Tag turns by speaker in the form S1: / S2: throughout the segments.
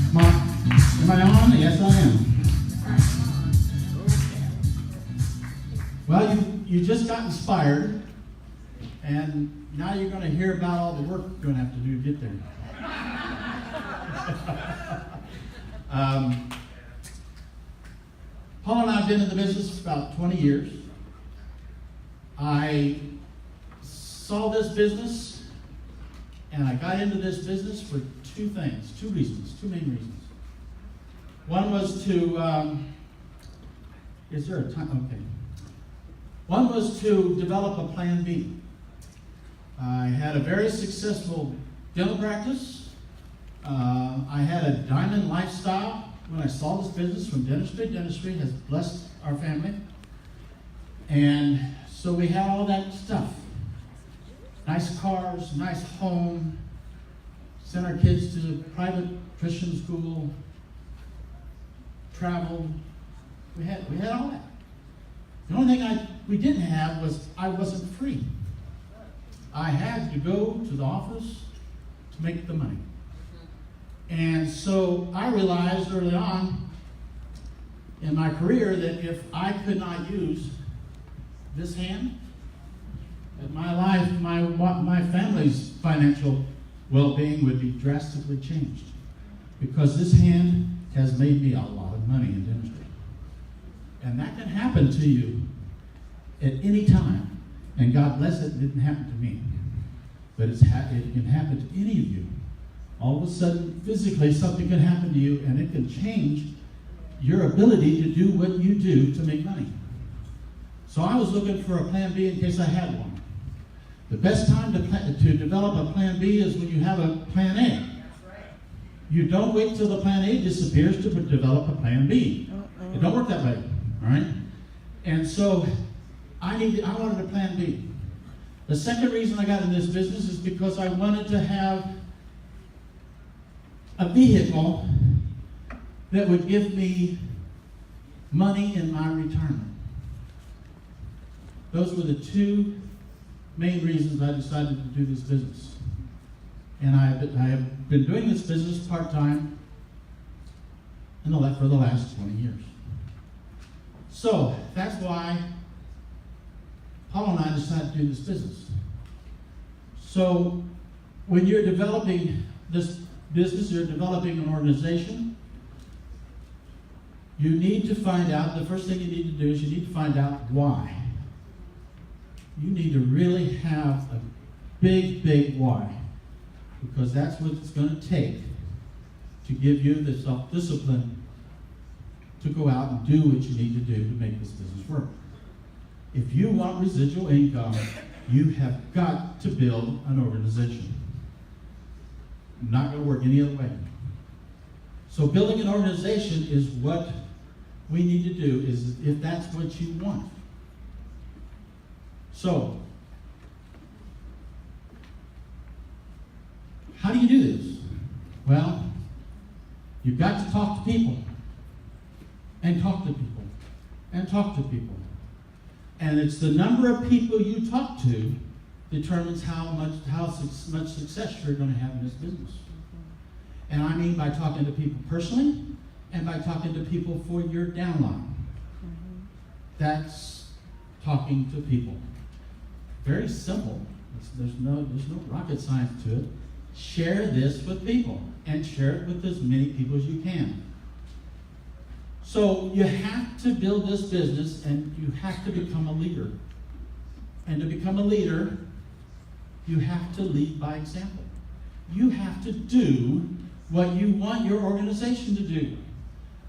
S1: Come on. Am I on? Yes, I am. Well, you just got inspired, and now you're going to hear about all the work you're going to have to do to get there. Paul and I have been in the business for about 20 years. I saw this business, and I got into this business for two main reasons. One was to, is there a time? Okay. One was to develop a plan B. I had a very successful dental practice. I had a diamond lifestyle when I saw this business from dentistry. Dentistry has blessed our family. And so we had all that stuff. Nice cars, nice home, sent our kids to private Christian school, traveled. We had all that. The only thing we didn't have was I wasn't free. I had to go to the office to make the money. And so I realized early on in my career that if I could not use this hand, that my life, my family's financial well-being would be drastically changed. Because this hand has made me a lot of money in dentistry. And that can happen to you at any time. And God bless it, it didn't happen to me. But it can happen to any of you. All of a sudden, physically, something can happen to you, and it can change your ability to do what you do to make money. So I was looking for a plan B in case I had one. The best time to develop a plan B is when you have a plan A. That's right. You don't wait till the plan A disappears to develop a plan B. It don't work that way, all right? And so I wanted a plan B. The second reason I got in this business is because I wanted to have a vehicle that would give me money in my retirement. Those were the two main reasons I decided to do this business. And I have been doing this business part-time for the last 20 years. So that's why Paul and I decided to do this business. So when you're developing this business, you're developing an organization, you need to find out, the first thing you need to do is you need to find out why. You need to really have a big, big why, because that's what it's going to take to give you the self-discipline to go out and do what you need to do to make this business work. If you want residual income, you have got to build an organization. Not going to work any other way. So building an organization is what we need to do, is if that's what you want. So, how do you do this? Well, you've got to talk to people. And talk to people. And talk to people. And it's the number of people you talk to determines how much success you're going to have in this business. And I mean by talking to people personally and by talking to people for your downline. That's talking to people. Very simple. There's no rocket science to it. Share this with people and share it with as many people as you can. So you have to build this business and you have to become a leader. And to become a leader, you have to lead by example. You have to do what you want your organization to do.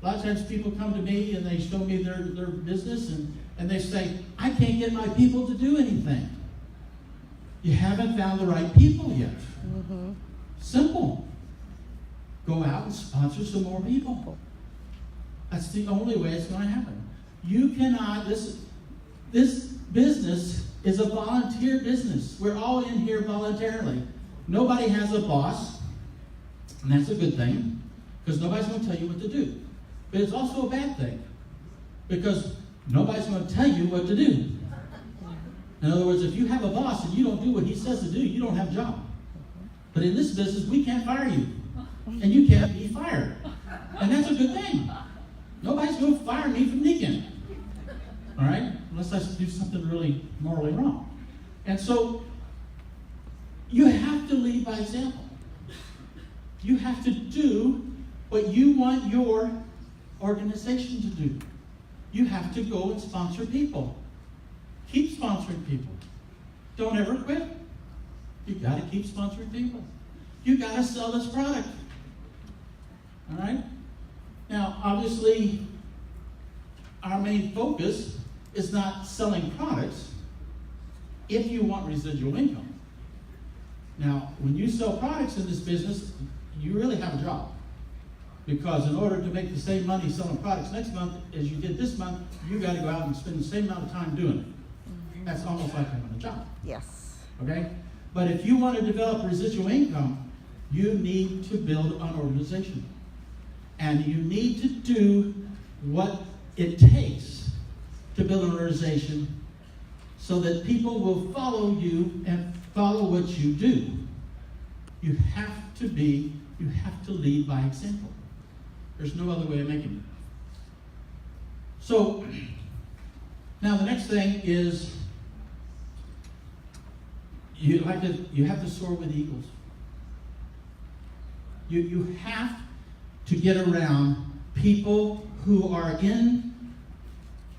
S1: A lot of times people come to me and they show me their business and they say, I can't get my people to do anything. You haven't found the right people yet. Mm-hmm. Simple. Go out and sponsor some more people. That's the only way it's going to happen. You cannot, this business is a volunteer business. We're all in here voluntarily. Nobody has a boss, and that's a good thing, because nobody's going to tell you what to do. But it's also a bad thing, because nobody's going to tell you what to do. In other words, if you have a boss and you don't do what he says to do, you don't have a job. But in this business, we can't fire you. And you can't be fired. And that's a good thing. Nobody's going to fire me from Deacon. All right? Unless I do something really morally wrong. And so, you have to lead by example. You have to do what you want your organization to do. You have to go and sponsor people. Keep sponsoring people. Don't ever quit. You got to keep sponsoring people. You got to sell this product. All right? Now, obviously, our main focus is not selling products if you want residual income. Now, when you sell products in this business, you really have a job. Because in order to make the same money selling products next month as you did this month, you got to go out and spend the same amount of time doing it. That's almost like having a job.
S2: Yes.
S1: Okay? But if you want to develop residual income, you need to build an organization. And you need to do what it takes to build an organization so that people will follow you and follow what you do. You have to lead by example. There's no other way of making it. So, now the next thing is you have to soar with eagles. You have to get around people who are in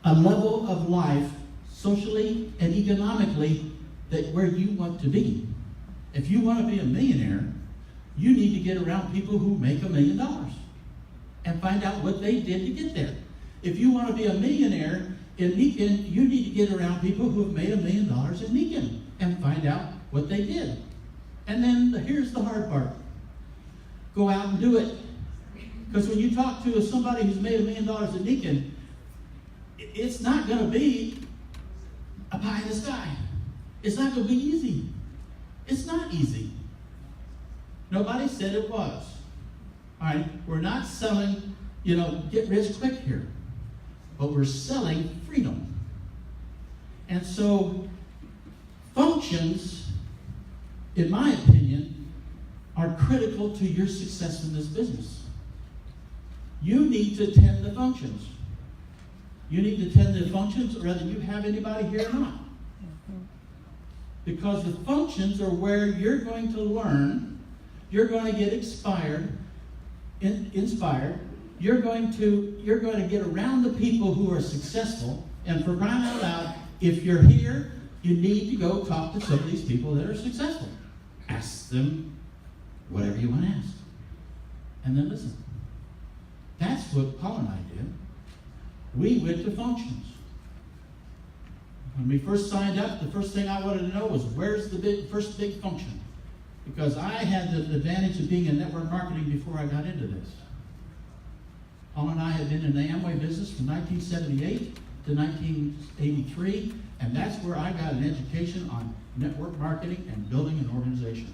S1: a level of life, socially and economically, that where you want to be. If you want to be a millionaire, you need to get around people who make $1 million and find out what they did to get there. If you want to be a millionaire in Meekin, you need to get around people who have made $1 million in Meekin and find out what they did. And then here's the hard part. Go out and do it. Because when you talk to somebody who's made $1 million in Meekin, it's not going to be a pie in the sky. It's not going to be easy. It's not easy. Nobody said it was. All right, we're not selling, get rich quick here. But we're selling freedom. And so, functions, in my opinion, are critical to your success in this business. You need to attend the functions. You need to attend the functions whether you have anybody here or not. Because the functions are where you're going to learn, you're going to get inspired, you're going to get around the people who are successful, and for crying out loud, if you're here, you need to go talk to some of these people that are successful. Ask them whatever you want to ask. And then listen. That's what Paul and I did. We went to functions. When we first signed up, the first thing I wanted to know was, where's the first big function? Because I had the advantage of being in network marketing before I got into this. Paul and I had been in the Amway business from 1978 to 1983, and that's where I got an education on network marketing and building an organization.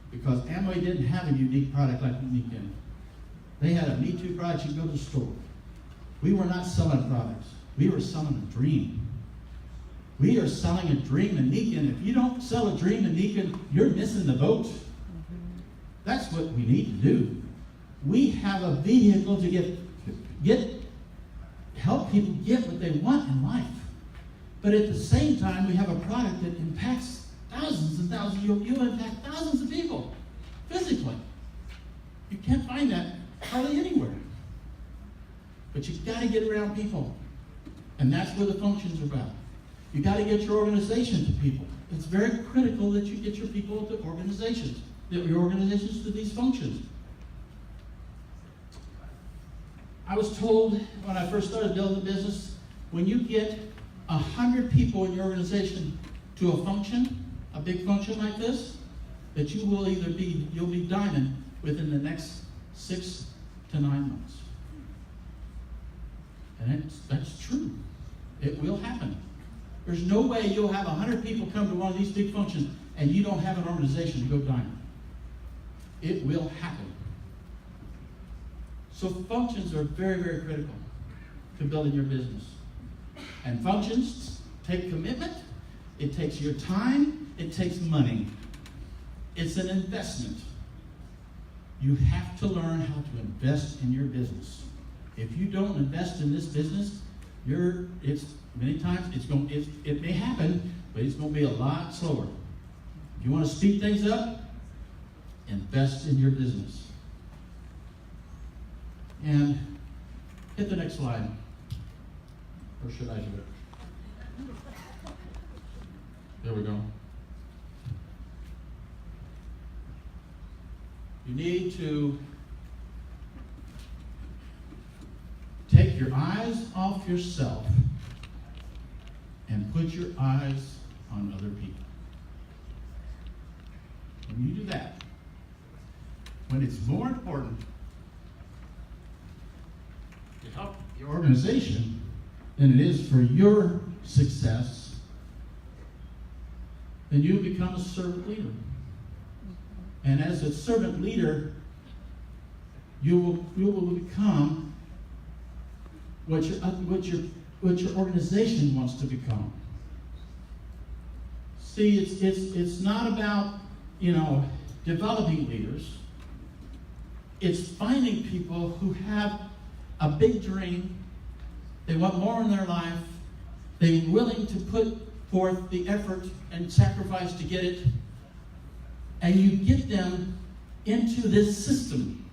S1: Because Amway didn't have a unique product like we did. They had a Me Too product. You go to the store. We were not selling products. We were selling a dream. We are selling a dream in Meekin. If you don't sell a dream in Meekin, you're missing the boat. That's what we need to do. We have a vehicle to help people get what they want in life. But at the same time, we have a product that impacts thousands and thousands. You'll impact thousands of people physically. You can't find that hardly anywhere. But you've got to get around people. And that's where the functions are about. You got to get your organization to people. It's very critical that you get your people to organizations, your organizations to these functions. I was told when I first started building the business, when you get 100 people in your organization to a function, a big function like this, that you'll be diamond within the next 6 to 9 months. And that's true. It will happen. There's no way you'll have 100 people come to one of these big functions and you don't have an organization to go diamond. It will happen. So functions are very, very critical to building your business. And functions take commitment, it takes your time, it takes money. It's an investment. You have to learn how to invest in your business. If you don't invest in this business, many times it may happen, but it's going to be a lot slower. If you want to speed things up, invest in your business. And hit the next slide. Or should I do it? There we go. You need to take your eyes off yourself and put your eyes on other people. When you do that, when it's more important to help your organization than it is for your success, then you become a servant leader. And as a servant leader, you will become what your organization wants to become. See, it's not about developing leaders. It's finding people who have a big dream. They want more in their life. They're willing to put forth the effort and sacrifice to get it. And you get them into this system.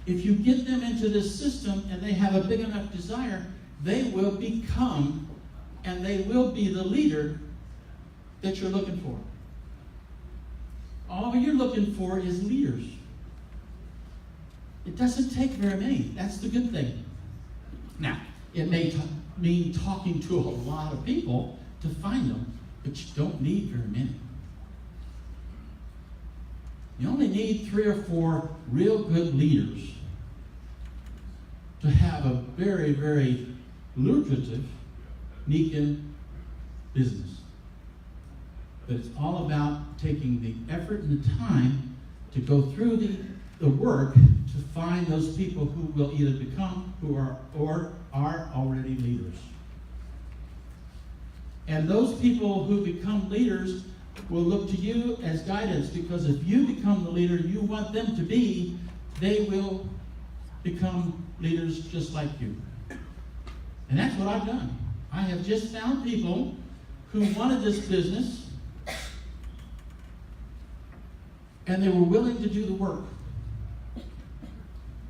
S1: If you get them into this system and they have a big enough desire, they will become and they will be the leader that you're looking for. All you're looking for is leaders. It doesn't take very many. That's the good thing. Now, it may mean talking to a lot of people to find them, but you don't need very many. You only need 3 or 4 real good leaders to have a very, very lucrative Nikan business. But it's all about taking the effort and the time to go through the work to find those people who will either become or are already leaders. And those people who become leaders will look to you as guidance, because if you become the leader you want them to be, they will become leaders just like you. And that's what I've done. I have just found people who wanted this business and they were willing to do the work.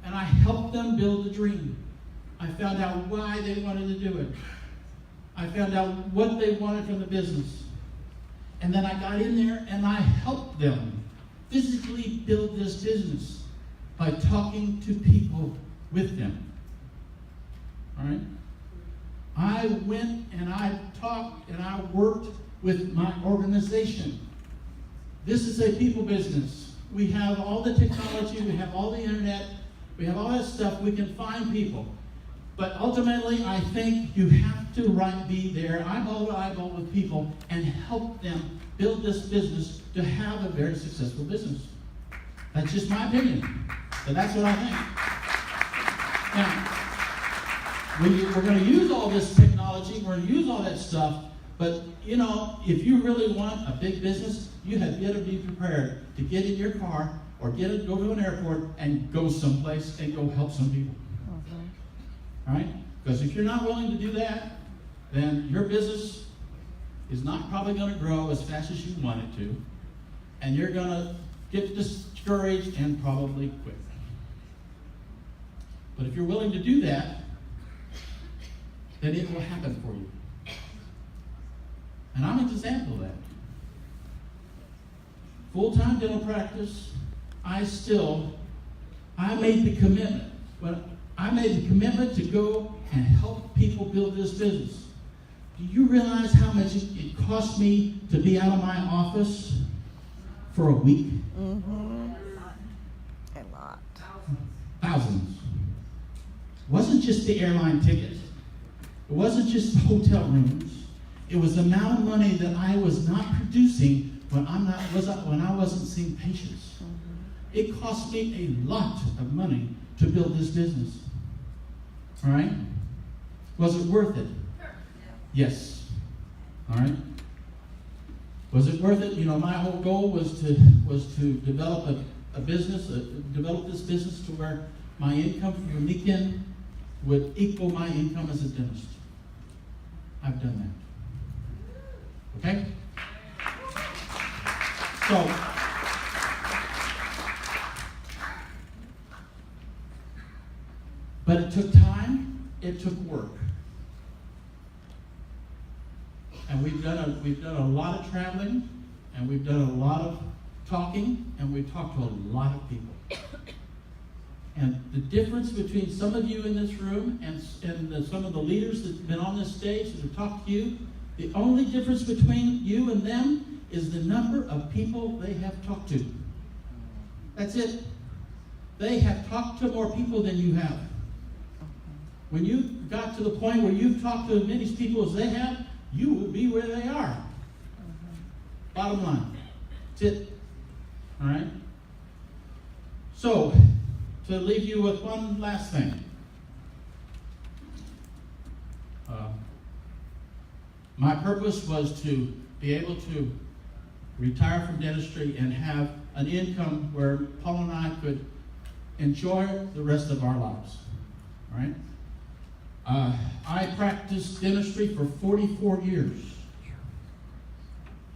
S1: And I helped them build the dream. I found out why they wanted to do it. I found out what they wanted from the business. And then I got in there and I helped them physically build this business by talking to people with them. All right? I went and I talked and I worked with my organization. This is a people business. We have all the technology, we have all the internet, we have all that stuff. We can find people. But ultimately, I think you have to be there, eyeball to eyeball with people, and help them build this business to have a very successful business. That's just my opinion. But that's what I think. Now, we're going to use all this technology, we're going to use all that stuff, but if you really want a big business, you have got to be prepared to get in your car or go to an airport and go someplace and go help some people. All right? Because if you're not willing to do that, then your business is not probably going to grow as fast as you want it to, and you're going to get discouraged and probably quit. But if you're willing to do that, then it will happen for you. And I'm an example of that. Full-time dental practice, I made the commitment. I made the commitment to go and help people build this business. Do you realize how much it cost me to be out of my office for a week?
S2: Mm-hmm. A lot.
S1: Thousands. It wasn't just the airline ticket. It wasn't just the hotel rooms. It was the amount of money that I was not producing when I wasn't seeing patients.
S2: Mm-hmm.
S1: It cost me a lot of money to build this business. All right? Was it worth it? Yes. All right? Was it worth it? You know, my whole goal was to develop a business, develop this business to where my income for the weekend would equal my income as a dentist. I've done that. Okay? So, but it took time, it took work. And we've done a lot of traveling, and we've done a lot of talking, and we've talked to a lot of people. And the difference between some of you in this room and some of the leaders that have been on this stage that have talked to you, the only difference between you and them is the number of people they have talked to. That's it. They have talked to more people than you have. When you got to the point where you've talked to as many people as they have, you will be where they are. Bottom line. That's it. All right? So, to leave you with one last thing. My purpose was to be able to retire from dentistry and have an income where Paul and I could enjoy the rest of our lives. All right? I practiced dentistry for 44 years.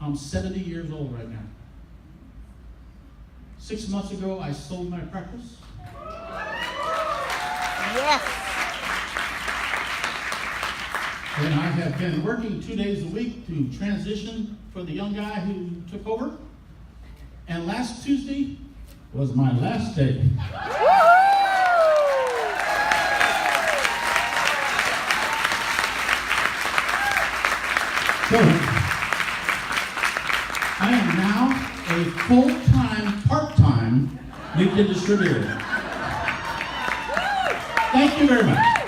S1: I'm 70 years old right now. 6 months ago, I sold my practice.
S2: Yes.
S1: And I have been working 2 days a week to transition for the young guy who took over. And last Tuesday was my last day. So, I am now a full-time, part-time Lincoln distributor. Thank you very much.